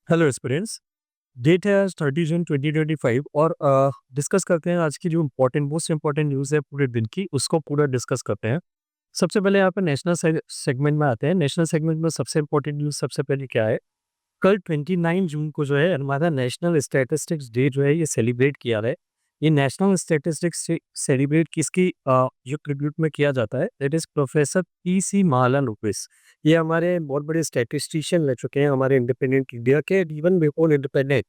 Hello aspirants. Date है आज 30 जून 2025 और डिस्कस करते हैं आज की जो इम्पोर्टेंट मोस्ट इम्पोर्टेंट न्यूज़ है पूरे दिन की, उसको पूरा डिस्कस करते हैं। सबसे पहले यहाँ पे नेशनल सेगमेंट में आते हैं। नेशनल सेगमेंट में सबसे इम्पोर्टेंट न्यूज़ सबसे पहले क्या है? कल 29 जून को जो है हमारा नेशनल स्टैटिस्टिक्स डे जो है ये सेलिब्रेट किया है। ये नेशनल स्टैटिस्टिक्स से सेलिब्रेट किसकी जो ट्रिब्यूट में किया जाता है, that is professor PC Mahalanobis. ये हमारे बहुत बड़े स्टैटिस्टिशियन रह चुके हैं हमारे इंडिपेंडेंट इंडिया के। इवन बिफोर इंडिपेंडेंट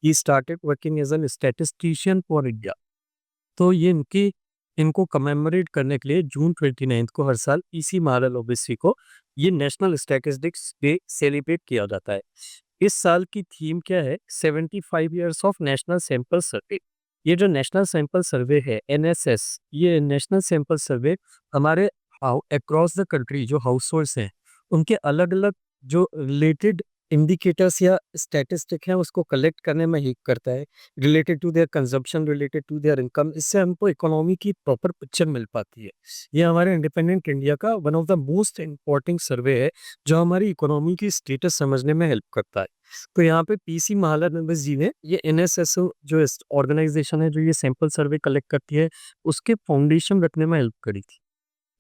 ही started working as an statistician for India. तो ये इनकी इनको कमेमोरेट करने के लिए जून 29 को हर साल पीसी महालनोबिस को ये नेशनल स्टैटिस्टिक्स डे सेलिब्रेट किया जाता है। इस साल की थीम क्या है? 75 ईयर्स ऑफ नेशनल सैंपल सर्वे। ये जो नेशनल सैंपल सर्वे है एनएसएस, ये नेशनल सैंपल सर्वे हमारे अक्रॉस द कंट्री जो हाउस होल्ड्स हैं उनके अलग अलग जो रिलेटेड इंडिकेटर्स या स्टैटिस्टिक है उसको कलेक्ट करने में हेल्प करता है, related to their consumption, related to their income. इससे हमको इकोनॉमी की प्रॉपर पिक्चर मिल पाती है। ये हमारे इंडिपेंडेंट इंडिया का one of the most important survey है जो हमारी इकोनॉमी की स्टेटस समझने में हेल्प करता है। तो यहाँ पे पीसी महालनोबिस जी ने ये एनएसएसओ जो ऑर्गेनाइजेशन है जो ये सैंपल सर्वे कलेक्ट करती है उसके फाउंडेशन रखने में हेल्प करी थी।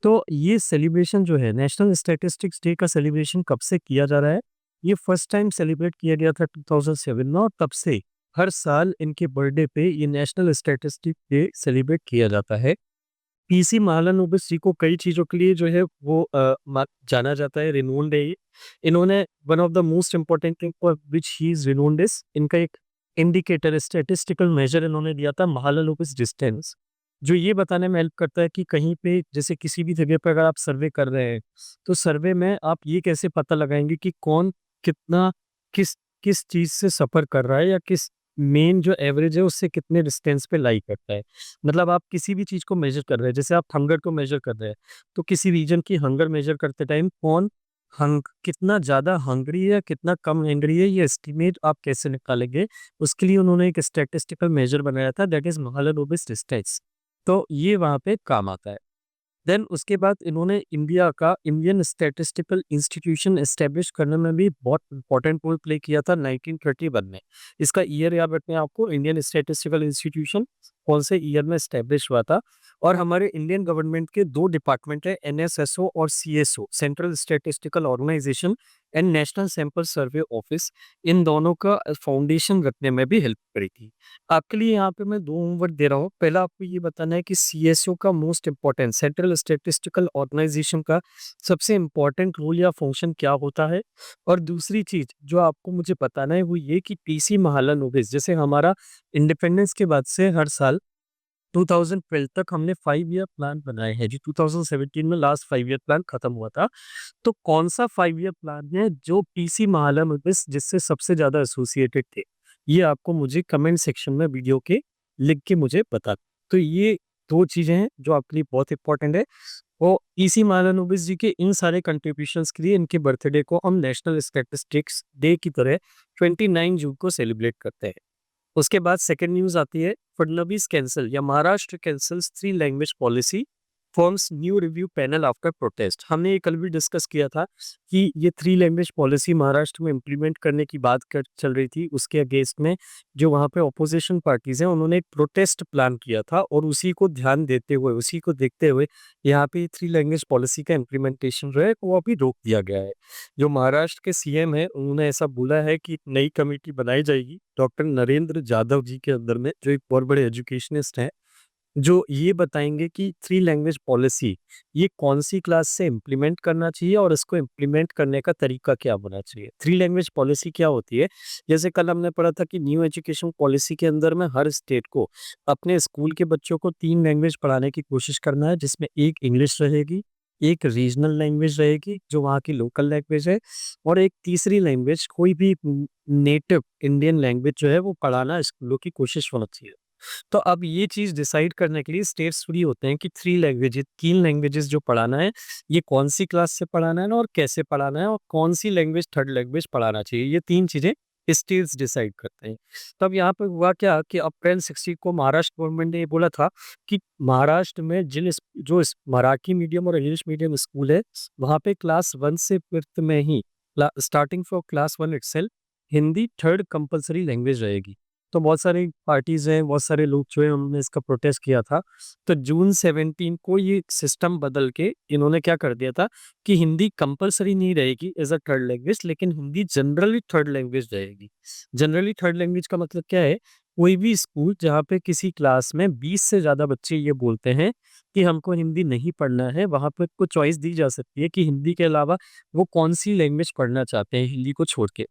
तो ये सेलिब्रेशन जो है नेशनल स्टैटिस्टिक्स डे का सेलिब्रेशन कब से किया जा रहा है? ये फर्स्ट टाइम सेलिब्रेट किया गया था 2007 में, और तब से हर साल इनके बर्थडे पे ये नेशनल स्टैटिस्टिक डे सेलिब्रेट किया जाता है। पीसी महालनोबिस जी को कई चीज़ों के लिए जो है वो जाना जाता है, रिनोन्ड है ये। इन्होंने one of the most important thing for which he is renowned is इनका एक इंडिकेटर स्टैटिस्टिकल मेजर इन्होंने दिया था महालनोबिस डिस्टेंस, जो ये बताने में हेल्प करता है कि कहीं पे जैसे किसी भी जगह पे अगर आप सर्वे कर रहे हैं, तो सर्वे में आप ये कैसे पता लगाएँगे कि कौन कितना किस किस चीज़ से सफ़र कर रहा है या किस मेन जो एवरेज है उससे कितने डिस्टेंस पे लाई करता है। मतलब आप किसी भी चीज़ को मेज़र कर रहे हैं, जैसे आप हंगर को मेज़र कर रहे हैं, तो किसी रीजन की हंगर मेज़र करते टाइम कौन कितना ज़्यादा हंग्री है, कितना कम हंग्री है, ये एस्टीमेट आप कैसे निकालेंगे? उसके लिए उन्होंने एक स्टैटिस्टिकल मेज़र बनाया था, दैट इज़ महालनोबिस डिस्टेंस। तो ये वहाँ पे काम आता है। देन उसके बाद इन्होंने इंडिया का इंडियन स्टैटिस्टिकल इंस्टीट्यूशन एस्टेब्लिश करने में भी बहुत इंपॉर्टेंट रोल प्ले किया था 1931 में। इसका ईयर याद रखना है आपको, इंडियन स्टैटिस्टिकल इंस्टीट्यूशन कौन से ईयर में एस्टेब्लिश हुआ था। और हमारे इंडियन गवर्नमेंट के दो डिपार्टमेंट है, एनएसएसओ और CSO, central statistical organisation and national sample survey office. इन दोनों का फाउंडेशन रखने में भी हेल्प करी थी। आपके लिए यहाँ पे मैं 2 होमवर्क दे रहा हूँ। पहला आपको ये बताना है कि सीएसओ का most important central statistical organisation का सबसे इम्पोर्टेंट रोल या फंक्शन क्या होता है? और दूसरी चीज़ जो आपको मुझे बताना है वो ये कि पीसी महालनोबिस जैसे हमारा इंडिपेंडेंस के बाद से हर साल 2012 तक हमने 5 ईयर प्लान बनाए हैं। जी 2017 में लास्ट 5 ईयर प्लान खत्म हुआ था। तो कौन-सा 5 ईयर प्लान है जो पीसी महालनोबिस जिससे सबसे ज़्यादा एसोसिएटेड थे? ये आपको मुझे कमेंट सेक्शन में वीडियो के लिख के मुझे बता। तो ये 2 चीज़ें हैं जो आपके लिए बहुत इम्पोर्टेंट है। और पीसी महालनोबिस जी के इन सारे कंट्रीब्यूशंस के लिए इनके बर्थडे को हम नेशनल स्टैटिस्टिक्स डे की तरह 29 जून को सेलिब्रेट करते हैं। उसके बाद सेकंड न्यूज़ आती है, फडणवीस कैंसल या Maharashtra cancels 3 language policy, forms new review panel after protest. हमने ये कल भी डिस्कस किया था कि ये 3 लैंग्वेज पॉलिसी महाराष्ट्र में इम्प्लीमेंट करने की बात कर चल रही थी। उसके अगेंस्ट में जो वहाँ पे ऑपोजिशन पार्टीज़ हैं उन्होंने एक प्रोटेस्ट प्लान किया था और उसी को ध्यान देते हुए, उसी को देखते हुए यहाँ पे 3 लैंग्वेज पॉलिसी का इम्प्लीमेंटेशन जो है वो अभी रोक दिया गया है। जो महाराष्ट्र के सीएम हैं उन्होंने ऐसा बोला है कि नई कमेटी बनाई जाएगी डॉक्टर नरेंद्र जाधव जी के अंदर में, जो एक बहुत बड़े एजुकेशनिस्ट हैं, जो ये बताएँगे कि 3 लैंग्वेज पॉलिसी ये कौन-सी क्लास से इम्प्लीमेंट करना चाहिए और इसको इम्प्लीमेंट करने का तरीका क्या होना चाहिए। 3 लैंग्वेज पॉलिसी क्या होती है? जैसे कल हमने पढ़ा था कि न्यू एजुकेशन पॉलिसी के अंदर में हर स्टेट को अपने स्कूल के बच्चों को 3 लैंग्वेज पढ़ाने की कोशिश करना है, जिसमें एक इंग्लिश रहेगी, एक रीजनल लैंग्वेज रहेगी जो वहाँ की लोकल लैंग्वेज है, और एक तीसरी लैंग्वेज कोई भी नेटिव इंडियन लैंग्वेज जो है वो पढ़ाना स्कूलों की कोशिश होना चाहिए। तो अब ये चीज़ डिसाइड करने के लिए स्टेट्स फ्री होते हैं कि 3 लैंग्वेजेस जो पढ़ाना है, ये कौन-सी क्लास से पढ़ाना है ना और कैसे पढ़ाना है और कौन-सी लैंग्वेज थर्ड लैंग्वेज पढ़ाना चाहिए। ये 3 चीज़ें स्टेट्स डिसाइड करते हैं। तब यहाँ पे हुआ क्या कि अप्रैल 16 को महाराष्ट्र गवर्नमेंट ने ये बोला था कि महाराष्ट्र में मराठी मीडियम और इंग्लिश मीडियम स्कूल है, वहाँ पे क्लास 1 से 5th में ही starting from class 1 itself Hindi third compulsory language रहेगी। तो बहुत सारी पार्टीज़ हैं, बहुत सारे लोग जो हैं उन्होंने इसका प्रोटेस्ट किया था। तो जून 17 को ये सिस्टम बदल के इन्होंने क्या कर दिया था कि हिंदी कंपल्सरी नहीं रहेगी एज़ अ थर्ड लैंग्वेज, लेकिन हिंदी जनरली थर्ड लैंग्वेज रहेगी। जनरली थर्ड लैंग्वेज का मतलब क्या है? कोई भी स्कूल जहाँ पे किसी क्लास में 20 से ज़्यादा बच्चे ये बोलते हैं कि हमको हिंदी नहीं पढ़ना है, वहाँ पे को चॉइस दी जा सकती है कि हिंदी के अलावा वो कौन-सी लैंग्वेज पढ़ना चाहते हैं हिंदी को छोड़ के।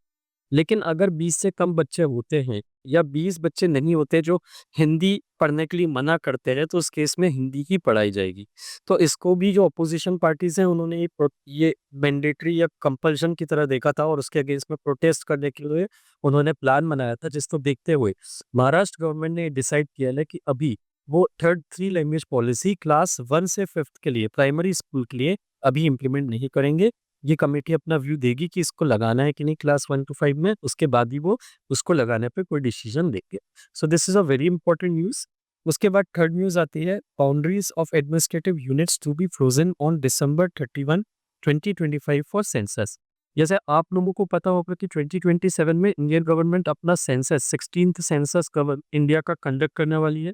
लेकिन अगर 20 से कम बच्चे होते हैं या 20 बच्चे नहीं होते जो हिंदी पढ़ने के लिए मना करते हैं, तो उस केस में हिंदी ही पढ़ाई जाएगी। तो इसको भी जो अपोज़िशन पार्टीज़ हैं उन्होंने ये मैंडेटरी या कंपल्शन की तरह देखा था और उसके अगेंस्ट में प्रोटेस्ट करने के लिए उन्होंने प्लान बनाया था, जिसको देखते हुए महाराष्ट्र गवर्नमेंट ने डिसाइड किया है कि अभी वो थर्ड 3 लैंग्वेज पॉलिसी क्लास 1 से 5th के लिए प्राइमरी स्कूल के लिए अभी इम्प्लीमेंट नहीं करेंगे। ये कमेटी अपना व्यू देगी कि इसको लगाना है कि नहीं क्लास 1 टू 5 में, उसके बाद ही वो उसको लगाने पे कोई डिसीजन देंगे। So this is a very important news. उसके बाद थर्ड न्यूज़ आती है, boundaries of administrative units to be frozen on December 31, 2025 for census. जैसे आप लोगों को पता होगा कि 2027 में इंडियन गवर्नमेंट अपना census 16th census cover India का कंडक्ट करने वाली है।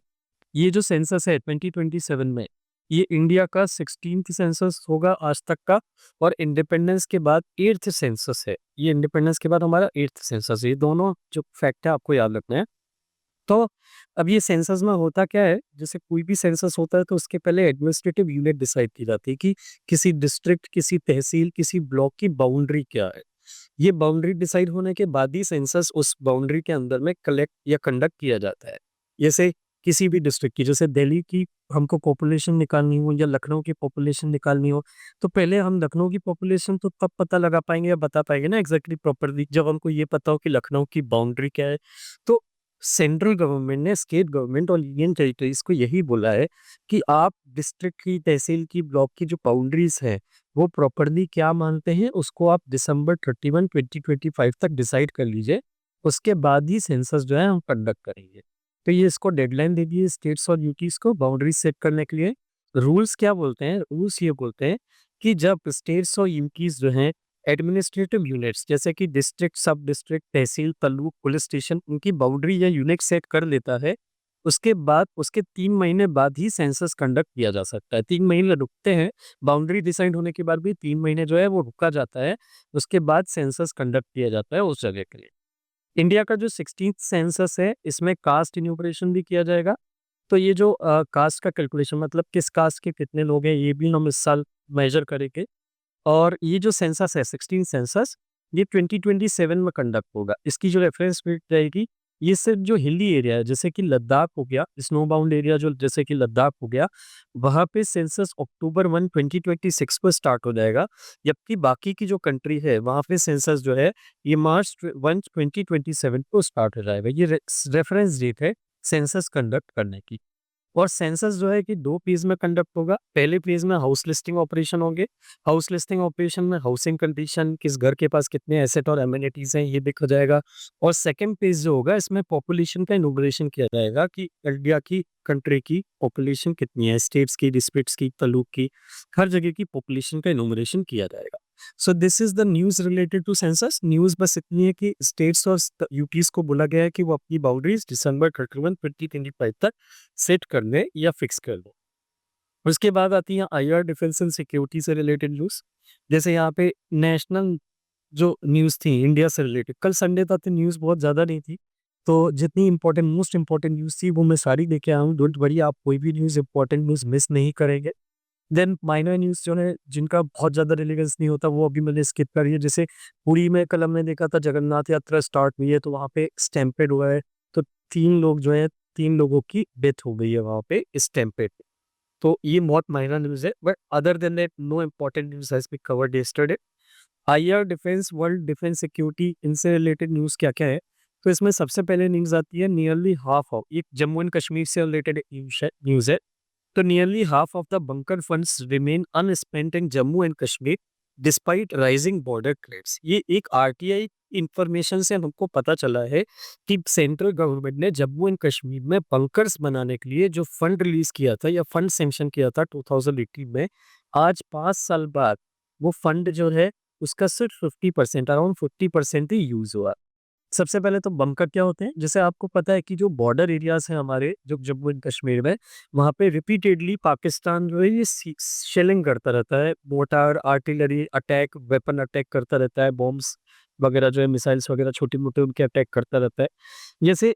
ये जो सेंसस है 2027 में, ये इंडिया का 16th सेंसस होगा आज तक का और इंडिपेंडेंस के बाद 8th सेंसस है। ये इंडिपेंडेंस के बाद हमारा 8th सेंसस है। ये दोनों जो फैक्ट है आपको याद रखना है। तो अब ये सेंसस में होता क्या है, जैसे कोई भी सेंसस होता है तो उसके पहले एडमिनिस्ट्रेटिव यूनिट डिसाइड की जाती है कि किसी डिस्ट्रिक्ट, किसी तहसील, किसी ब्लॉक की बाउंड्री क्या है। ये बाउंड्री डिसाइड होने के बाद ही सेंसस उस बाउंड्री के अंदर में कलेक्ट या कंडक्ट किया जाता है। जैसे किसी भी डिस्ट्रिक्ट की, जैसे दिल्ली की हमको पॉपुलेशन निकालनी हो या लखनऊ की पॉपुलेशन निकालनी हो, तो पहले हम लखनऊ की पॉपुलेशन तो तब पता लगा पाएँगे या बता पाएँगे ना एग्ज़ैक्टली प्रॉपर्ली जब हमको ये पता हो कि लखनऊ की बाउंड्री क्या है। तो सेंट्रल गवर्नमेंट ने स्टेट गवर्नमेंट और यूनियन टेरिटरीज़ को यही बोला है कि आप डिस्ट्रिक्ट की, तहसील की, ब्लॉक की जो बाउंड्रीज़ है वो प्रॉपर्ली क्या मानते हैं, उसको आप दिसंबर 31, 2025 तक डिसाइड कर लीजिए। उसके बाद ही सेंसस जो है हम कंडक्ट करेंगे। तो ये इसको डेडलाइन दे दी है स्टेट्स और यूटीज़ को बाउंड्री सेट करने के लिए। रूल्स क्या बोलते हैं? रूल्स ये बोलते हैं कि जब स्टेट्स और यूटीज़ जो हैं एडमिनिस्ट्रेटिव यूनिट्स जैसे कि डिस्ट्रिक्ट, सब डिस्ट्रिक्ट, तहसील, तालुक, पुलिस स्टेशन उनकी बाउंड्री या यूनिट सेट कर लेता है, उसके बाद उसके 3 महीने बाद ही सेंसस कंडक्ट किया जा सकता है। 3 महीने रुकते हैं, बाउंड्री डिसाइड होने के बाद भी 3 महीने जो है वो रुका जाता है, उसके बाद सेंसस कंडक्ट किया जाता है उस जगह के लिए। इंडिया का जो 16th सेंसस है, इसमें कास्ट इन्यूमरेशन भी किया जाएगा। तो ये जो कास्ट का कैलकुलेशन मतलब किस कास्ट के कितने लोग हैं, ये भी हम इस साल मेज़र करेंगे। और ये जो सेंसस है 16 सेंसस, ये 2027 में कंडक्ट होगा। इसकी जो रेफरेंस रेट रहेगी, ये सिर्फ जो हिली एरिया है जैसे कि लद्दाख हो गया, स्नो बाउंड एरिया जो जैसे कि लद्दाख हो गया, वहाँ पे सेंसस अक्टूबर 1, 2026 को स्टार्ट हो जाएगा। जबकि बाकी की जो कंट्री है, वहाँ पे सेंसस जो है ये मार्च 1, 2027 को स्टार्ट हो जाएगा। ये रेफरेंस डेट है सेंसस कंडक्ट करने की। और सेंसस जो है कि 2 फेज़ में कंडक्ट होगा। पहले फेज़ में हाउस लिस्टिंग ऑपरेशन होंगे। हाउस लिस्टिंग ऑपरेशन में हाउसिंग कंडीशन, किस घर के पास कितने एसेट और एमिनिटीज़ हैं, ये देखा जाएगा। और सेकंड फेज़ जो होगा, इसमें पॉपुलेशन का इनुमरेशन किया जाएगा कि इंडिया की कंट्री की पॉपुलेशन कितनी है, स्टेट्स की, डिस्ट्रिक्ट्स की, तालुक की, हर जगह की पॉपुलेशन का इनुमरेशन किया जाएगा। So this is the news related to census. News बस इतनी है कि स्टेट्स और यूटीज़ को बोला गया है कि वो अपनी बाउंड्रीज़ दिसंबर 31, 2025 तक सेट कर लें या फिक्स कर लें। उसके बाद आती है आईआर डिफेंस एंड सिक्योरिटी से रिलेटेड न्यूज़। जैसे यहाँ पे नेशनल जो न्यूज़ थी इंडिया से रिलेटेड, कल संडे था तो न्यूज़ बहुत ज़्यादा नहीं थी। तो जितनी इम्पोर्टेंट मोस्ट इम्पोर्टेंट न्यूज़ थी वो मैं सारी लेके आया हूँ। डोंट वरी, आप कोई भी न्यूज़ इम्पोर्टेंट न्यूज़ मिस नहीं करेंगे। देन माइनर न्यूज़ जो है जिनका बहुत ज़्यादा रिलेवेंस नहीं होता वो अभी मैंने स्किप करी है। जैसे पुरी में कल हमने देखा था जगन्नाथ यात्रा स्टार्ट हुई है तो वहाँ पे स्टैम्पेड हुआ है। तो 3 लोग जो है 3 लोगों की डेथ हो गई है वहाँ पे स्टैम्पेड। तो ये बहुत माइनर न्यूज़ है but other than that no important news has been covered yesterday. IR defence, world defence security, इनसे रिलेटेड न्यूज़ क्या-क्या है? तो इसमें सबसे पहले न्यूज़ आती है नियरली हाफ ऑफ, ये जम्मू एंड कश्मीर से रिलेटेड न्यूज़ है। तो nearly half of the bunker funds remain unspent in Jammu and Kashmir despite rising border threats। ये एक आरटीआई इंफॉर्मेशन से हमको पता चला है कि सेंट्रल गवर्नमेंट ने जम्मू एंड कश्मीर में बंकर्स बनाने के लिए जो फंड रिलीज किया था या फंड सैंक्शन किया था 2018 में, आज 5 साल बाद वो फंड जो है उसका सिर्फ 50% अराउंड 50% ही यूज हुआ। सबसे पहले तो बंकर क्या होते हैं? जैसे आपको पता है कि जो बॉर्डर एरियाज़ हैं हमारे, जो जम्मू एंड कश्मीर में, वहाँ पे रिपीटेडली पाकिस्तान जो है ये शेलिंग करता रहता है। Mortar, artillery attack, weapon attack करता रहता है, बॉम्ब्स वगैरह जो है, मिसाइल्स वगैरह छोटे-मोटे उनके अटैक करता रहता है। जैसे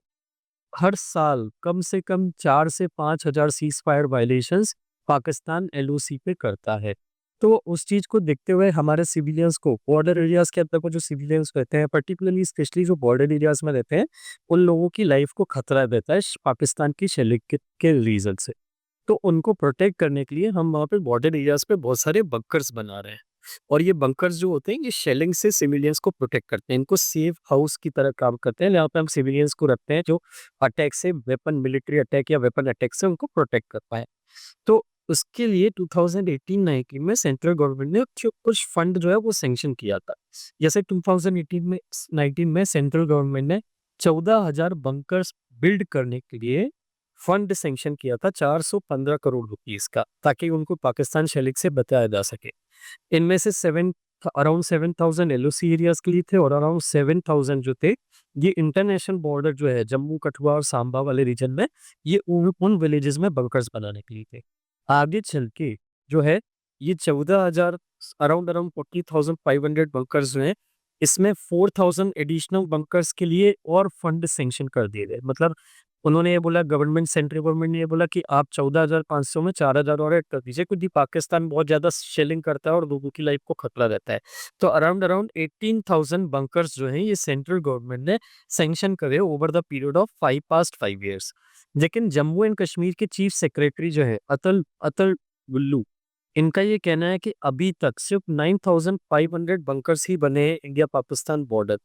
हर साल कम से कम 4 से 5,000 seize fire violations Pakistan LOC पे करता है। तो उस चीज़ को देखते हुए हमारे सिविलियंस को बॉर्डर एरियाज़ के अंदर, को जो सिविलियंस रहते हैं, पर्टिकुलरली स्पेशली जो बॉर्डर एरियाज़ में रहते हैं, उन लोगों की लाइफ को खतरा रहता है पाकिस्तान की शेलिंग के रीज़न से। तो उनको प्रोटेक्ट करने के लिए हम वहाँ पे बॉर्डर एरियाज़ पे बहुत सारे बंकर्स बना रहे हैं। और ये बंकर्स जो होते हैं, ये शेलिंग से सिविलियंस को प्रोटेक्ट करते हैं। इनको सेफ हाउस की तरह काम करते हैं, जहाँ पे हम सिविलियंस को रखते हैं जो अटैक से, वेपन, मिलिट्री अटैक या वेपन अटैक से उनको प्रोटेक्ट कर पाएँ। तो उसके लिए 2018-19 में सेंट्रल गवर्नमेंट ने कुछ फंड जो है वो सैंक्शन किया था। जैसे 2018 में 19 में सेंट्रल गवर्नमेंट ने 14,000 बंकर्स बिल्ड करने के लिए फंड सैंक्शन किया था, 415 करोड़ रुपीस का, ताकि उनको पाकिस्तान शेलिंग से बचाया जा सके। इनमें से अराउंड 7,000 एलओसी एरियाज़ के लिए थे और अराउंड 7,000 जो थे, ये इंटरनेशनल बॉर्डर जो है जम्मू, कठुआ और सांबा वाले रीजन में, ये उन विलेजेस में बंकर्स बनाने के लिए थे। आगे चल के जो है, ये 14,000 अराउंड अराउंड 40,500 बंकर्स जो हैं, इसमें 4,000 एडिशनल बंकर्स के लिए और फंड सैंक्शन कर दिए गए। मतलब उन्होंने ये बोला, गवर्नमेंट, सेंट्रल गवर्नमेंट ने ये बोला कि आप 14,500 में 4,000 और ऐड कर दीजिए, क्योंकि पाकिस्तान बहुत ज़्यादा शेलिंग करता है और लोगों की लाइफ को खतरा रहता है। तो अराउंड अराउंड 18,000 बंकर्स जो हैं, ये सेंट्रल गवर्नमेंट ने सैंक्शन करे over the period of 5 years. लेकिन जम्मू एंड कश्मीर के चीफ सेक्रेटरी जो है, अतुल अतुल बुल्लू, इनका ये कहना है कि अभी तक सिर्फ 9,500 बंकर्स ही बने हैं इंडिया पाकिस्तान बॉर्डर,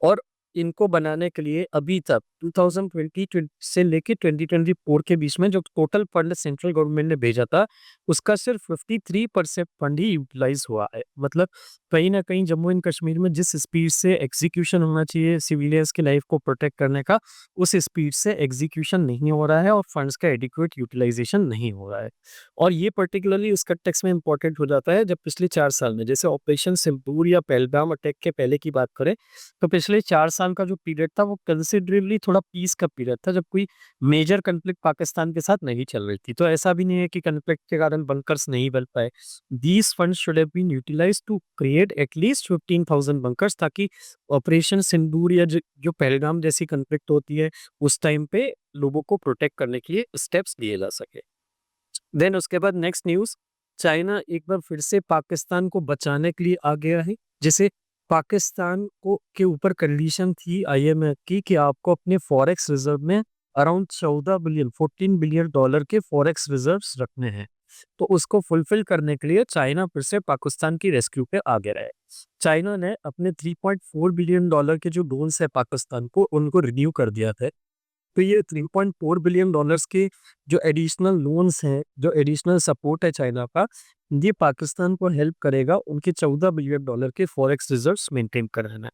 और इनको बनाने के लिए अभी तक 2020 से लेके 2024 के बीच में जो टोटल फंड सेंट्रल गवर्नमेंट ने भेजा था, उसका सिर्फ 53% फंड ही यूटिलाइज हुआ है। मतलब कहीं ना कहीं जम्मू एंड कश्मीर में जिस स्पीड से एग्जीक्यूशन होना चाहिए सिविलियंस की लाइफ को प्रोटेक्ट करने का, उस स्पीड से एग्जीक्यूशन नहीं हो रहा है और फंड्स का एडिक्वेट यूटिलाइजेशन नहीं हो रहा है। और ये पर्टिकुलरली उस कंटेक्स्ट में इंपॉर्टेंट हो जाता है जब पिछले 4 साल में, जैसे ऑपरेशन सिंदूर या पहलगाम अटैक के पहले की बात करें, तो पिछले 4 साल का जो पीरियड था वो कंसिडरेबली थोड़ा पीस का पीरियड था, जब कोई मेजर कॉन्फ्लिक्ट पाकिस्तान के साथ नहीं चल रही थी। तो ऐसा भी नहीं है कि कॉन्फ्लिक्ट के कारण बंकर्स नहीं बन पाए। These funds should have been utilised to create at least 15,000 bunkers, ताकि ऑपरेशन सिंदूर या जो पहलगाम जैसी कॉन्फ्लिक्ट होती है, उस टाइम पे लोगों को प्रोटेक्ट करने के लिए स्टेप्स लिए जा सके। देन उसके बाद नेक्स्ट न्यूज़, चाइना एक बार फिर से पाकिस्तान को बचाने के लिए आ गया है। जैसे पाकिस्तान को के ऊपर कंडीशन थी आईएमएफ की कि आपको अपने फॉरेक्स रिजर्व में अराउंड 14 बिलियन डॉलर के फॉरेक्स रिजर्व्स रखने हैं। तो उसको फुलफिल करने के लिए चाइना फिर से पाकिस्तान की रेस्क्यू पे आगे रहा है। चाइना ने अपने 3.4 बिलियन डॉलर के जो लोन्स है पाकिस्तान को, उनको रिन्यू कर दिया था। तो ये 3.4 बिलियन डॉलर्स के जो एडिशनल लोन्स हैं, जो एडिशनल सपोर्ट है चाइना का, ये पाकिस्तान को हेल्प करेगा उनके 14 बिलियन डॉलर के फॉरेक्स रिजर्व्स मेंटेन करने में।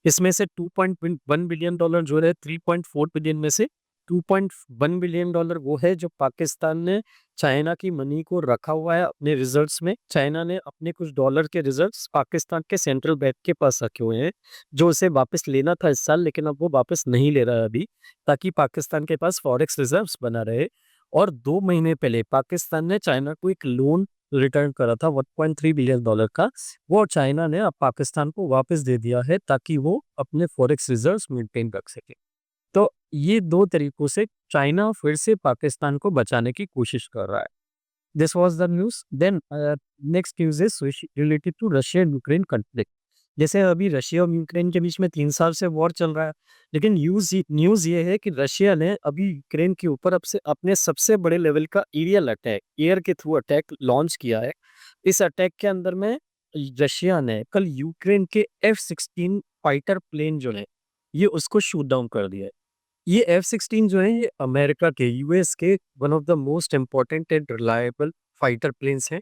इसमें से 2.1 बिलियन डॉलर जो है 3.4 बिलियन में से 2.1 बिलियन डॉलर वो है जो पाकिस्तान ने चाइना की मनी को रखा हुआ है अपने रिजर्व्स में। चाइना ने अपने कुछ डॉलर के रिजर्व्स पाकिस्तान के सेंट्रल बैंक के पास रखे हुए हैं, जो उसे वापस लेना था इस साल, लेकिन अब वो वापस नहीं ले रहा है अभी, ताकि पाकिस्तान के पास फॉरेक्स रिजर्व्स बना रहे। और 2 महीने पहले पाकिस्तान ने चाइना को एक लोन रिटर्न करा था 1.3 बिलियन डॉलर का, वो चाइना ने अब पाकिस्तान को वापस दे दिया है, ताकि वो अपने फॉरेक्स रिजर्व्स मेंटेन रख सके। तो ये 2 तरीकों से चाइना फिर से पाकिस्तान को बचाने की कोशिश कर रहा है। This was the news. Then next news is related to Russia and Ukraine conflict. जैसे अभी रशिया और यूक्रेन के बीच में 3 साल से वॉर चल रहा है, लेकिन न्यूज़ ये है कि रशिया ने अभी यूक्रेन के ऊपर अब से अपने सबसे बड़े लेवल का एरियल अटैक, एयर के थ्रू अटैक लॉन्च किया है। इस अटैक के अंदर में रशिया ने कल यूक्रेन के F-16 फाइटर प्लेन जो है, ये उसको शूट डाउन कर दिया है। ये F-16 जो है, ये अमेरिका के, यूएस के one of the most important and reliable fighter planes हैं।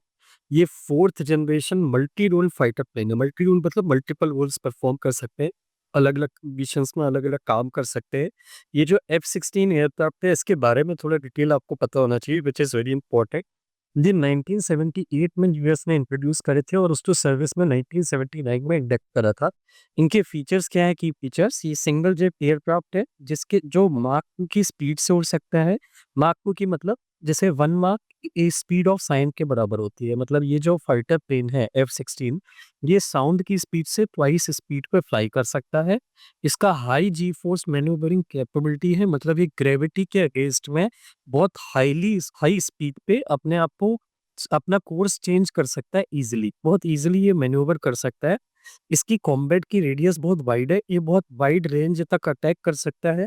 ये 4th generation multi role fighter plane है। मल्टी रोल मतलब मल्टीपल रोल्स परफॉर्म कर सकते हैं, अलग-अलग मिशंस में अलग-अलग काम कर सकते हैं। ये जो F-16 एयरक्राफ्ट है, इसके बारे में थोड़ा डिटेल आपको पता होना चाहिए, व्हिच इज़ वेरी इंपॉर्टेंट। ये 1978 में यूएस ने इंट्रोड्यूस करे थे और उसको सर्विस में 1979 में इंडक्ट करा था। इनके फीचर्स क्या है की फीचर्स, ये सिंगल जेट एयरक्राफ्ट है जिसके जो माक 2 की स्पीड से उड़ सकता है। माक 2 की मतलब जैसे 1 माक स्पीड ऑफ साउंड के बराबर होती है। मतलब ये जो फाइटर प्लेन है F-16, ये साउंड की स्पीड से ट्वाइस स्पीड पे फ्लाई कर सकता है। इसका हाई जी फोर्स मैन्यूवरिंग कैपेबिलिटी है, मतलब ये ग्रेविटी के अगेंस्ट में बहुत हाई स्पीड पे अपने आप को अपना कोर्स चेंज कर सकता है इजीली, बहुत इजीली ये मैन्यूवर कर सकता है। इसकी कॉम्बैट की रेडियस बहुत वाइड है, ये बहुत वाइड रेंज तक अटैक कर सकता है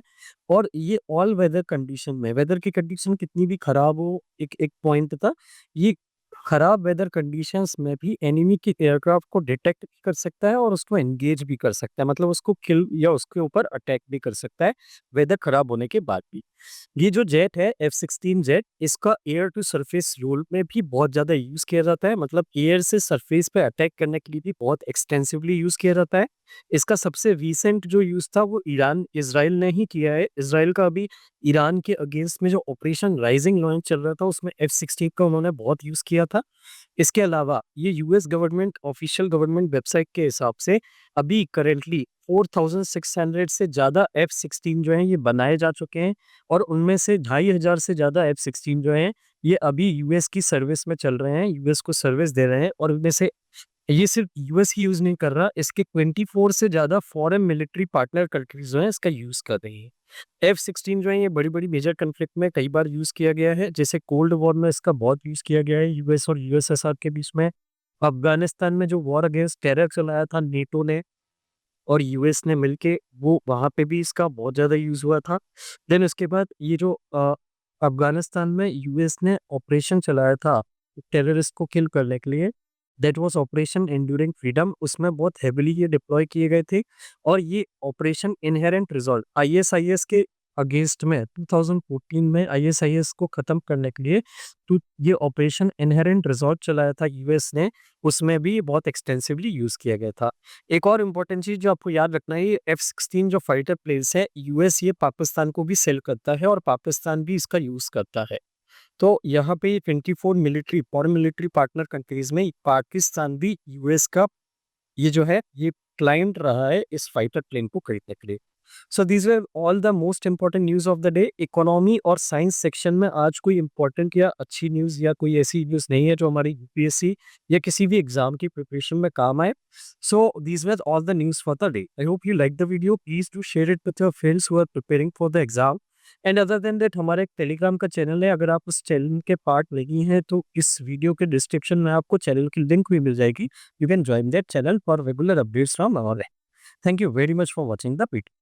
और ये ऑल वेदर कंडीशन में, वेदर की कंडीशन कितनी भी खराब हो एक एक पॉइंट तक, ये खराब वेदर कंडीशंस में भी एनिमी के एयरक्राफ्ट को डिटेक्ट भी कर सकता है और उसको एंगेज भी कर सकता है, मतलब उसको किल या उसके ऊपर अटैक भी कर सकता है वेदर खराब होने के बाद भी। ये जो जेट है F-16 जेट, इसका एयर टू सरफेस रोल में भी बहुत ज़्यादा यूज़ किया जाता है, मतलब एयर से सरफेस पे अटैक करने के लिए भी बहुत एक्सटेंसिवली यूज़ किया जाता है। इसका सबसे रीसेंट जो यूज़ था वो ईरान इज़राइल ने ही किया है। इज़राइल का अभी ईरान के अगेंस्ट में जो ऑपरेशन राइजिंग लॉन्च चल रहा था उसमें F-16 का उन्होंने बहुत यूज़ किया था। इसके अलावा ये US government official government website के हिसाब से अभी करेंटली 4600 से ज़्यादा F-16 जो हैं ये बनाए जा चुके हैं और उनमें से 2500 से ज़्यादा F-16 जो हैं ये अभी यूएस की सर्विस में चल रहे हैं, यूएस को सर्विस दे रहे हैं और उनमें से ये सिर्फ यूएस ही यूज़ नहीं कर रहा, इसके 24 से ज़्यादा फॉरेन मिलिट्री पार्टनर कंट्रीज़ जो हैं इसका यूज़ कर रही हैं। F-16 जो है ये बड़ी-बड़ी मेजर कॉन्फ्लिक्ट में कई बार यूज़ किया गया है, जैसे कोल्ड वॉर में इसका बहुत यूज़ किया गया है यूएस और यूएसएसआर के बीच में। अफ़गानिस्तान में जो वॉर अगेंस्ट टेरर चलाया था नेटो ने और यूएस ने मिलके, वो वहाँ पे भी इसका बहुत ज़्यादा यूज़ हुआ था। देन उसके बाद ये जो अफ़गानिस्तान में यूएस ने ऑपरेशन चलाया था टेररिस्ट को किल करने के लिए, that was operation enduring freedom, उसमें बहुत हेवीली ये डिप्लॉय किए गए थे और ये ऑपरेशन इन्हेरेंट रिज़ॉल्ट आईएसआईएस के अगेंस्ट में 2014 में आईएसआईएस को ख़त्म करने के लिए तो ये ऑपरेशन इन्हेरेंट रिज़ॉल्ट चलाया था यूएस ने, उसमें भी बहुत एक्सटेंसिवली यूज़ किया गया था। एक और इम्पोर्टेंट चीज़ जो आपको याद रखना है, ये F-16 जो फाइटर प्लेन्स है, यूएस ये पाकिस्तान को भी सेल करता है और पाकिस्तान भी इसका यूज़ करता है। तो यहाँ पे 24 military foreign military partner countries में पाकिस्तान भी यूएस का ये जो है ये क्लाइंट रहा है इस फाइटर प्लेन को खरीदने के लिए। So these were all the most important news of the day. Economy और साइंस सेक्शन में आज कोई इम्पोर्टेंट या अच्छी न्यूज़ या कोई ऐसी न्यूज़ नहीं है जो हमारी यूपीएससी या किसी भी एग्जाम की प्रिपरेशन में काम आए। So these were all the news for the day. I hope you like the video. Please do share it with your friends who are preparing for the exam. And other than that हमारा एक Telegram का channel है, अगर आप उस channel के part नहीं हैं तो इस वीडियो के डिस्क्रिप्शन में आपको चैनल की लिंक भी मिल जाएगी। You can join that channel for regular updates from our and. Thank you very much for watching the video.